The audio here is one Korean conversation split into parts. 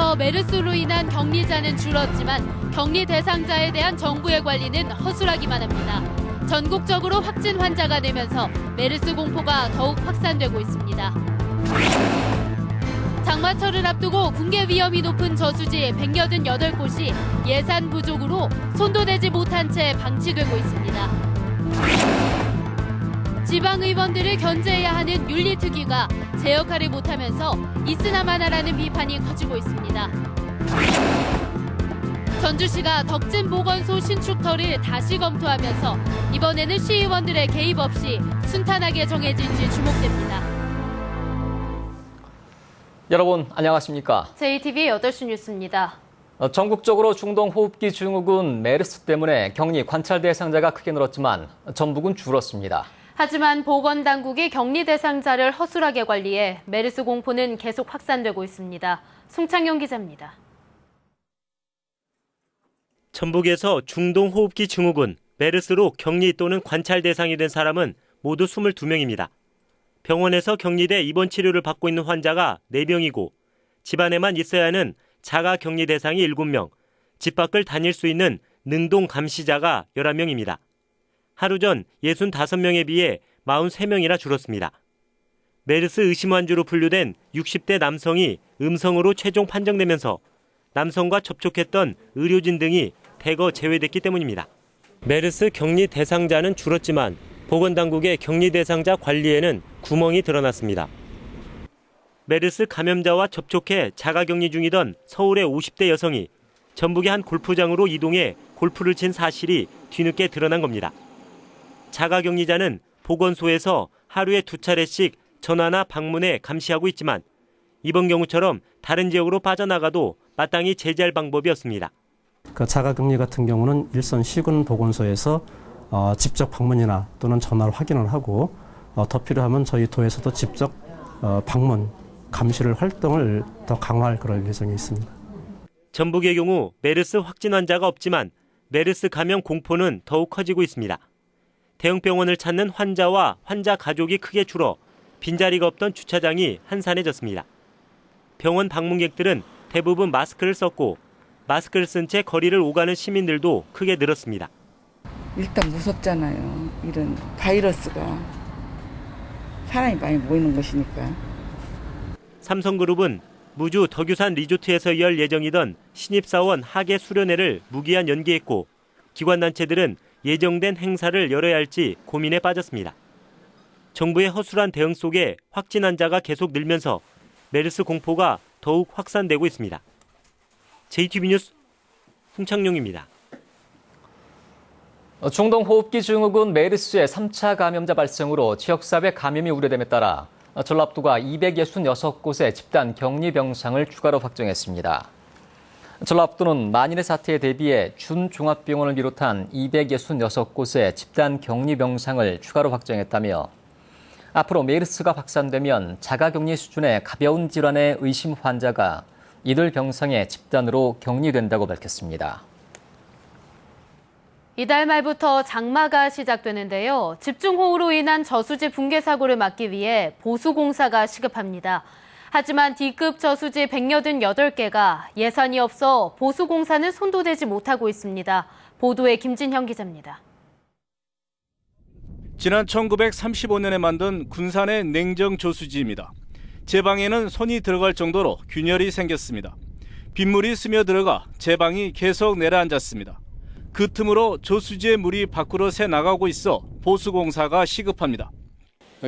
전국에서 메르스로 인한 격리자는 줄었지만 격리 대상자에 대한 정부의 관리는 허술하기만 합니다. 전국적으로 확진 환자가 늘면서 메르스 공포가 더욱 확산되고 있습니다. 장마철을 앞두고 붕괴 위험이 높은 저수지 188곳이 예산 부족으로 손도 대지 못한 채 방치되고 있습니다. 지방의원들을 견제해야 하는 윤리특위가 제 역할을 못하면서 있으나마나라는 비판이 커지고 있습니다. 전주시가 덕진 보건소 신축터를 다시 검토하면서 이번에는 시의원들의 개입 없이 순탄하게 정해질지 주목됩니다. 여러분 안녕하십니까? JTBC 8시 뉴스입니다. 전국적으로 중동호흡기 증후군 메르스 때문에 격리 관찰 대상자가 크게 늘었지만 전북은 줄었습니다. 하지만 보건당국이 격리 대상자를 허술하게 관리해 메르스 공포는 계속 확산되고 있습니다. 송창용 기자입니다. 전북에서 중동호흡기 증후군 메르스로 격리 또는 관찰 대상이 된 사람은 모두 22명입니다. 병원에서 격리돼 입원 치료를 받고 있는 환자가 4명이고 집안에만 있어야 하는 자가 격리 대상이 7명, 집 밖을 다닐 수 있는 능동 감시자가 11명입니다. 하루 전 65명에 비해 43명이나 줄었습니다. 메르스 의심 환자로 분류된 60대 남성이 음성으로 최종 판정되면서 남성과 접촉했던 의료진 등이 대거 제외됐기 때문입니다. 메르스 격리 대상자는 줄었지만 보건당국의 격리 대상자 관리에는 구멍이 드러났습니다. 메르스 감염자와 접촉해 자가격리 중이던 서울의 50대 여성이 전북의 한 골프장으로 이동해 골프를 친 사실이 뒤늦게 드러난 겁니다. 자가격리자는 보건소에서 하루에 2차례씩 전화나 방문해 감시하고 있지만 이번 경우처럼 다른 지역으로 빠져나가도 마땅히 제재할 방법이 없습니다. 자가격리 같은 경우는 일선 시군 보건소에서 직접 방문이나 또는 전화로 확인을 하고 더 필요하면 저희 도에서도 직접 방문, 감시를 활동을 더 강화할 그럴 예정이 있습니다. 전북의 경우 메르스 확진 환자가 없지만 메르스 감염 공포는 더욱 커지고 있습니다. 대형 병원을 찾는 환자와 환자 가족이 크게 줄어 빈자리가 없던 주차장이 한산해졌습니다. 병원 방문객들은 대부분 마스크를 썼고 마스크를 쓴 채 거리를 오가는 시민들도 크게 늘었습니다. 일단 무섭잖아요. 이런 바이러스가 사람이 많이 모이는 것이니까. 삼성그룹은 무주 덕유산 리조트에서 열 예정이던 신입사원 학예 수련회를 무기한 연기했고 기관단체들은 예정된 행사를 열어야 할지 고민에 빠졌습니다. 정부의 허술한 대응 속에 확진 환자가 계속 늘면서 메르스 공포가 더욱 확산되고 있습니다. JTBC 뉴스 송창용입니다. 중동호흡기 증후군 메르스의 3차 감염자 발생으로 지역사회 감염이 우려됨에 따라 전라북도가 266곳의 집단 격리 병상을 추가로 확정했습니다. 전라북도는 만일의 사태에 대비해 준종합병원을 비롯한 266곳의 집단 격리 병상을 추가로 확정했다며 앞으로 메르스가 확산되면 자가격리 수준의 가벼운 질환의 의심 환자가 이들 병상에 집단으로 격리된다고 밝혔습니다. 이달 말부터 장마가 시작되는데요. 집중호우로 인한 저수지 붕괴 사고를 막기 위해 보수공사가 시급합니다. 하지만 D급 저수지 188개가 예산이 없어 보수공사는 손도 대지 못하고 있습니다. 보도에 김진형 기자입니다. 지난 1935년에 만든 군산의 냉정 저수지입니다. 제방에는 손이 들어갈 정도로 균열이 생겼습니다. 빗물이 스며들어가 제방이 계속 내려앉았습니다. 그 틈으로 저수지의 물이 밖으로 새 나가고 있어 보수공사가 시급합니다.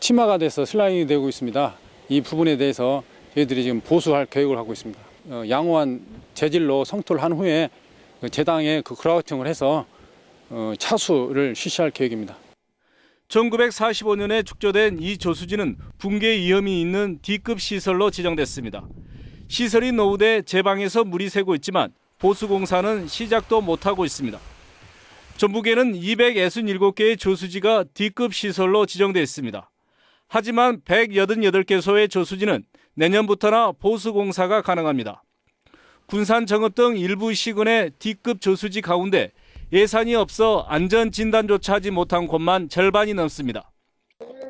침하가 돼서 슬라이딩이 되고 있습니다. 이 부분에 대해서 저희들이 지금 보수할 계획을 하고 있습니다. 양호한 재질로 성토를 한 후에 제당에 그라우팅을 해서 차수를 실시할 계획입니다. 1945년에 축조된 이 저수지는 붕괴 위험이 있는 D급 시설로 지정됐습니다. 시설이 노후돼 제방에서 물이 새고 있지만 보수공사는 시작도 못하고 있습니다. 전북에는 267개의 저수지가 D급 시설로 지정돼 있습니다. 하지만 188개소의 저수지는 내년부터나 보수공사가 가능합니다. 군산, 정읍 등 일부 시군의 D급 저수지 가운데 예산이 없어 안전진단조차 하지 못한 곳만 절반이 넘습니다.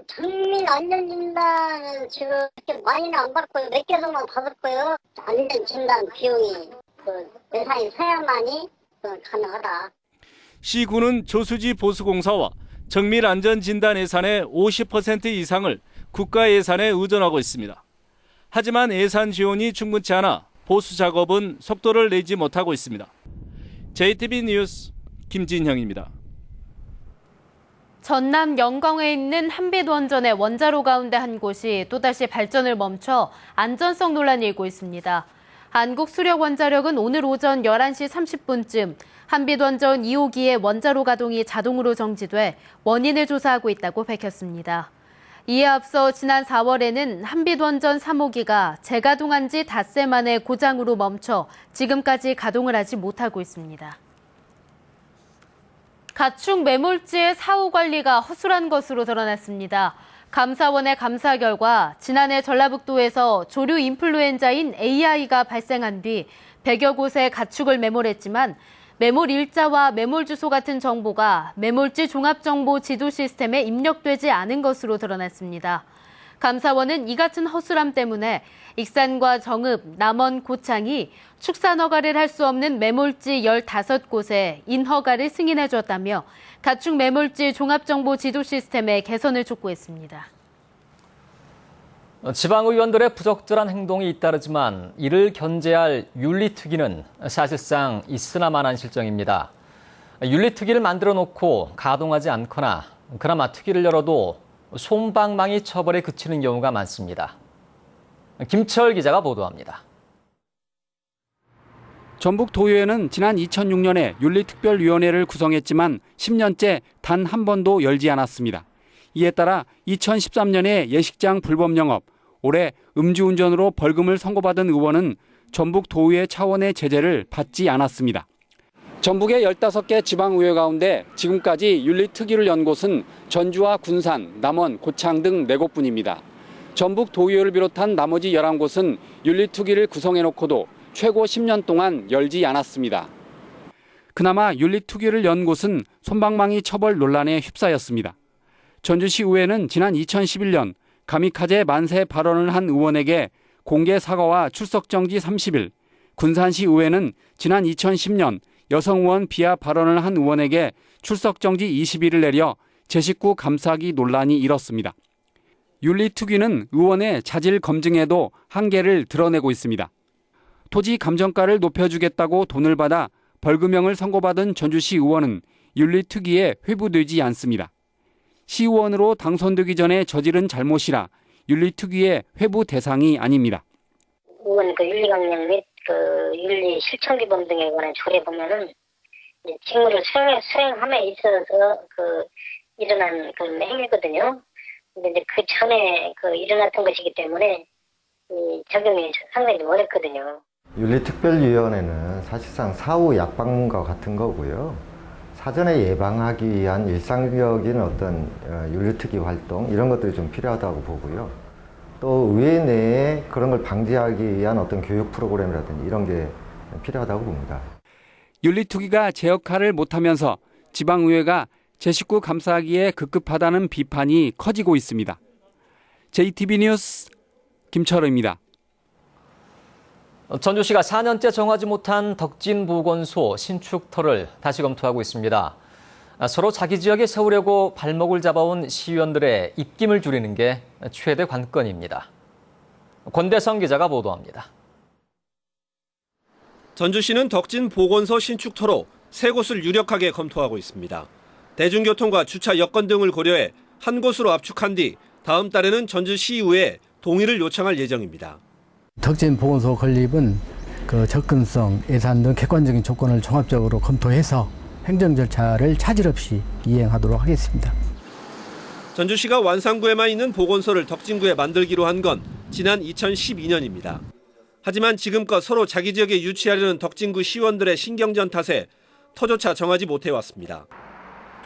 국민 안전진단은 지금 그렇게 많이는 안 받고요. 몇 개소만 받았고요. 안전진단 비용이 예산이 서야만이 가능하다. 시군은 저수지 보수공사와 정밀 안전진단 예산의 50% 이상을 국가 예산에 의존하고 있습니다. 하지만 예산 지원이 충분치 않아 보수 작업은 속도를 내지 못하고 있습니다. JTB 뉴스 김진형입니다. 전남 영광에 있는 한빛원전의 원자로 가운데 한 곳이 또다시 발전을 멈춰 안전성 논란이 일고 있습니다. 한국수력원자력은 오늘 오전 11시 30분쯤 한빛원전 2호기의 원자로 가동이 자동으로 정지돼 원인을 조사하고 있다고 밝혔습니다. 이에 앞서 지난 4월에는 한빛원전 3호기가 재가동한 지 닷새 만에 고장으로 멈춰 지금까지 가동을 하지 못하고 있습니다. 가축 매몰지의 사후 관리가 허술한 것으로 드러났습니다. 감사원의 감사 결과 지난해 전라북도에서 조류 인플루엔자인 AI가 발생한 뒤 100여 곳의 가축을 매몰했지만 매몰 일자와 매몰 주소 같은 정보가 매몰지 종합정보 지도 시스템에 입력되지 않은 것으로 드러났습니다. 감사원은 이 같은 허술함 때문에 익산과 정읍, 남원, 고창이 축산 허가를 할 수 없는 매몰지 15곳에 인허가를 승인해 줬다며 가축 매몰지 종합정보 지도 시스템의 개선을 촉구했습니다. 지방의원들의 부적절한 행동이 잇따르지만 이를 견제할 윤리특위는 사실상 있으나마나한 실정입니다. 윤리특위를 만들어 놓고 가동하지 않거나 그나마 특위를 열어도 솜방망이 처벌에 그치는 경우가 많습니다. 김철 기자가 보도합니다. 전북 도의회는 지난 2006년에 윤리특별위원회를 구성했지만 10년째 단 한 번도 열지 않았습니다. 이에 따라 2013년에 예식장 불법 영업, 올해 음주운전으로 벌금을 선고받은 의원은 전북 도의회 차원의 제재를 받지 않았습니다. 전북의 15개 지방의회 가운데 지금까지 윤리특위를 연 곳은 전주와 군산, 남원, 고창 등 4곳뿐입니다. 전북 도의회를 비롯한 나머지 11곳은 윤리특위를 구성해놓고도 최고 10년 동안 열지 않았습니다. 그나마 윤리특위를 연 곳은 솜방망이 처벌 논란에 휩싸였습니다. 전주시의회는 지난 2011년 가미카제 만세 발언을 한 의원에게 공개 사과와 출석 정지 30일, 군산시의회는 지난 2010년 여성 의원 비하 발언을 한 의원에게 출석 정지 20일을 내려 제 식구 감싸기 논란이 일었습니다. 윤리특위는 의원의 자질 검증에도 한계를 드러내고 있습니다. 토지 감정가를 높여주겠다고 돈을 받아 벌금형을 선고받은 전주시 의원은 윤리특위에 회부되지 않습니다. 시의원으로 당선되기 전에 저지른 잘못이라 윤리특위의 회부 대상이 아닙니다. 의원 윤리강령 및 윤리 실천규범 등에 관한 조례 보면은 직무를 수행함에 있어서 일어난 행위거든요. 근데 이제 그 전에 일어났던 것이기 때문에 적용이 상당히 어렵거든요. 윤리특별위원회는 사실상 사후 약방문과 같은 거고요. 사전에 예방하기 위한 일상적인 어떤 윤리특위 활동 이런 것들이 좀 필요하다고 보고요. 또 의회 내에 그런 걸 방지하기 위한 어떤 교육 프로그램이라든지 이런 게 필요하다고 봅니다. 윤리특위가 제 역할을 못하면서 지방의회가 제 식구 감싸기에 급급하다는 비판이 커지고 있습니다. JTB 뉴스 김철우입니다. 전주시가 4년째 정하지 못한 덕진보건소 신축터를 다시 검토하고 있습니다. 서로 자기 지역에 세우려고 발목을 잡아온 시의원들의 입김을 줄이는 게 최대 관건입니다. 권대성 기자가 보도합니다. 전주시는 덕진보건소 신축터로 3곳을 유력하게 검토하고 있습니다. 대중교통과 주차 여건 등을 고려해 한 곳으로 압축한 뒤 다음 달에는 전주시의회에 동의를 요청할 예정입니다. 덕진보건소 건립은 접근성, 예산 등 객관적인 조건을 종합적으로 검토해서 행정 절차를 차질 없이 이행하도록 하겠습니다. 전주시가 완산구에만 있는 보건소를 덕진구에 만들기로 한 건 지난 2012년입니다. 하지만 지금껏 서로 자기 지역에 유치하려는 덕진구 시의원들의 신경전 탓에 터조차 정하지 못해왔습니다.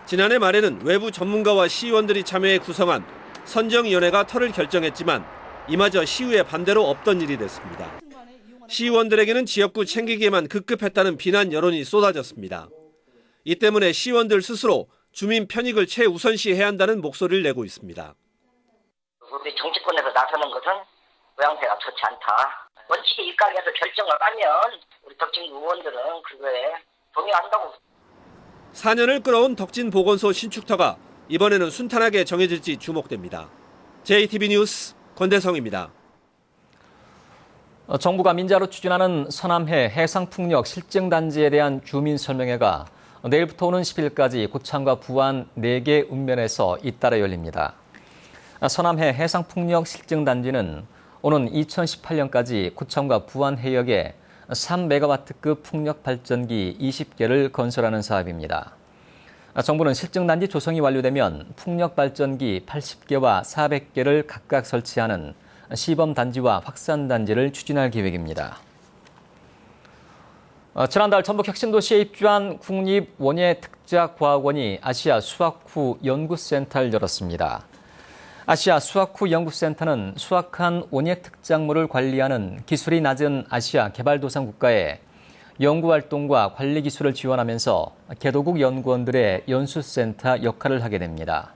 지난해 말에는 외부 전문가와 시의원들이 참여해 구성한 선정위원회가 터를 결정했지만 이마저 시의회 반대로 없던 일이 됐습니다. 시의원들에게는 지역구 챙기기에만 급급했다는 비난 여론이 쏟아졌습니다. 이 때문에 시의원들 스스로 주민 편익을 최우선시해야 한다는 목소리를 내고 있습니다. 우리 정치권에서 나서는 것은 모양새가 좋지 않다. 원칙에 입각해서 결정을 하면 우리 덕진구 의원들은 그거에 동의한다고. 4년을 끌어온 덕진 보건소 신축터가 이번에는 순탄하게 정해질지 주목됩니다. JTB 뉴스 권대성입니다. 정부가 민자로 추진하는 서남해 해상풍력 실증단지에 대한 주민 설명회가 내일부터 오는 10일까지 고창과 부안 4개 읍면에서 잇따라 열립니다. 서남해 해상풍력 실증단지는 오는 2018년까지 고창과 부안 해역에 3메가와트급 풍력 발전기 20개를 건설하는 사업입니다. 정부는 실증단지 조성이 완료되면 풍력 발전기 80개와 400개를 각각 설치하는 시범단지와 확산단지를 추진할 계획입니다. 지난달 전북 혁신도시에 입주한 국립원예특작과학원이 아시아 수학후 연구센터를 열었습니다. 아시아 수학후 연구센터는 수학한 원예 특작물을 관리하는 기술이 낮은 아시아 개발도상 국가에 연구활동과 관리 기술을 지원하면서 개도국 연구원들의 연수센터 역할을 하게 됩니다.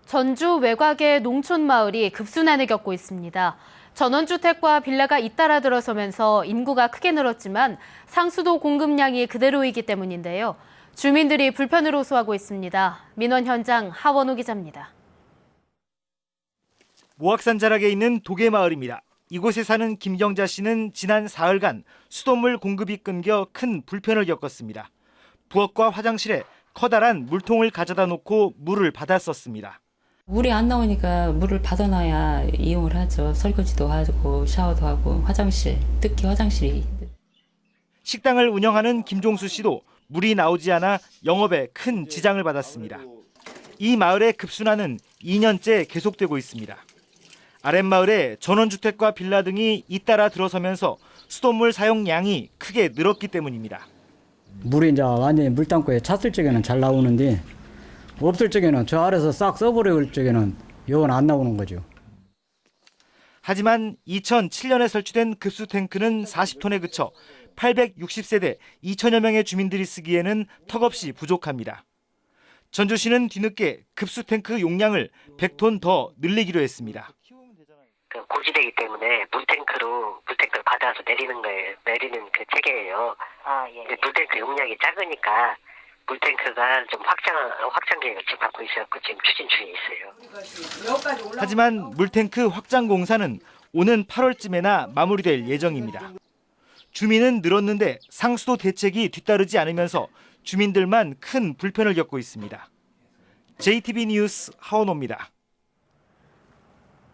전주 외곽의 농촌 마을이 급순환을 겪고 있습니다. 전원주택과 빌라가 잇따라 들어서면서 인구가 크게 늘었지만 상수도 공급량이 그대로이기 때문인데요. 주민들이 불편을 호소하고 있습니다. 민원 현장 하원우 기자입니다. 모악산 자락에 있는 도계마을입니다. 이곳에 사는 김경자 씨는 지난 사흘간 수돗물 공급이 끊겨 큰 불편을 겪었습니다. 부엌과 화장실에 커다란 물통을 가져다 놓고 물을 받아 썼습니다. 물이 안 나오니까 물을 받아놔야 이용을 하죠. 설거지도 하고 샤워도 하고 화장실, 특히 화장실이. 식당을 운영하는 김종수 씨도 물이 나오지 않아 영업에 큰 지장을 받았습니다. 이 마을의 급순환은 2년째 계속되고 있습니다. 아랫마을에 전원주택과 빌라 등이 잇따라 들어서면서 수돗물 사용량이 크게 늘었기 때문입니다. 물이 이제 완전히 물땅굴에 찼을 적에는 잘 나오는데 없을 적에는 저 아래서 싹 써버릴 적에는 이건 안 나오는 거죠. 하지만 2007년에 설치된 급수탱크는 40톤에 그쳐 860세대 2천여 명의 주민들이 쓰기에는 턱없이 부족합니다. 전주시는 뒤늦게 급수탱크 용량을 100톤 더 늘리기로 했습니다. 고지대이기 때문에 물탱크를 받아서 내리는 그 체계예요. 물탱크 용량이 작으니까 물탱크가 좀 확장 계획을 지금 갖고 있어서 지금 추진 중에 있어요. 하지만 물탱크 확장 공사는 오는 8월쯤에나 마무리될 예정입니다. 주민은 늘었는데 상수도 대책이 뒤따르지 않으면서 주민들만 큰 불편을 겪고 있습니다. JTB 뉴스 하원호입니다.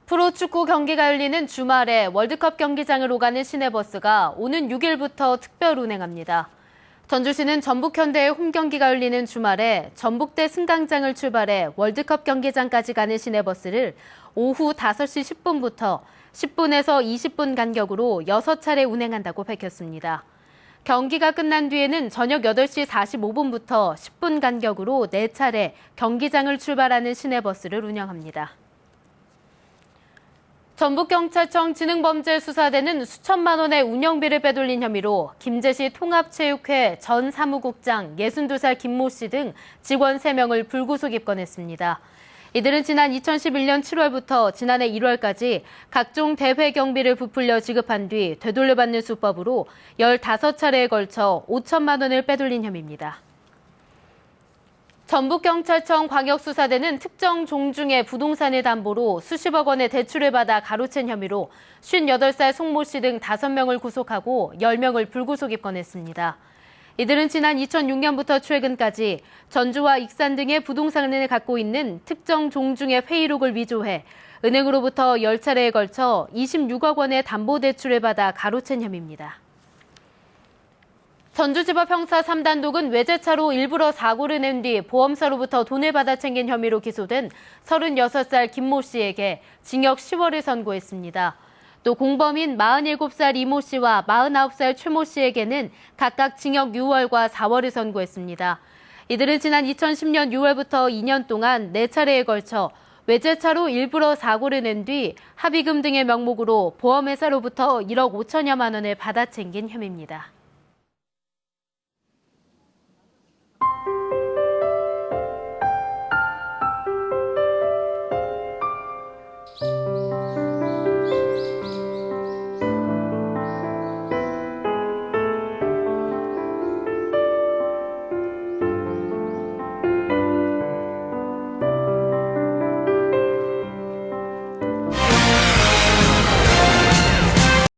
프로축구 경기가 열리는 주말에 월드컵 경기장을 오가는 시내버스가 오는 6일부터 특별 운행합니다. 전주시는 전북현대의 홈경기가 열리는 주말에 전북대 승강장을 출발해 월드컵 경기장까지 가는 시내버스를 오후 5시 10분부터 10분에서 20분 간격으로 6차례 운행한다고 밝혔습니다. 경기가 끝난 뒤에는 저녁 8시 45분부터 10분 간격으로 4차례 경기장을 출발하는 시내버스를 운영합니다. 전북경찰청 지능범죄수사대는 수천만 원의 운영비를 빼돌린 혐의로 김제시 통합체육회 전 사무국장 62살 김모 씨 등 직원 3명을 불구속 입건했습니다. 이들은 지난 2011년 7월부터 지난해 1월까지 각종 대회 경비를 부풀려 지급한 뒤 되돌려받는 수법으로 15차례에 걸쳐 5천만 원을 빼돌린 혐의입니다. 전북경찰청 광역수사대는 특정 종중의 부동산을 담보로 수십억 원의 대출을 받아 가로챈 혐의로 58살 송모 씨 등 5명을 구속하고 10명을 불구속 입건했습니다. 이들은 지난 2006년부터 최근까지 전주와 익산 등의 부동산을 갖고 있는 특정 종중의 회의록을 위조해 은행으로부터 10차례에 걸쳐 26억 원의 담보대출을 받아 가로챈 혐의입니다. 전주지법 형사 3단독은 외제차로 일부러 사고를 낸 뒤 보험사로부터 돈을 받아 챙긴 혐의로 기소된 36살 김모 씨에게 징역 10월을 선고했습니다. 또 공범인 47살 이모 씨와 49살 최모 씨에게는 각각 징역 6월과 4월을 선고했습니다. 이들은 지난 2010년 6월부터 2년 동안 4차례에 걸쳐 외제차로 일부러 사고를 낸 뒤 합의금 등의 명목으로 보험회사로부터 1억 5천여만 원을 받아 챙긴 혐의입니다.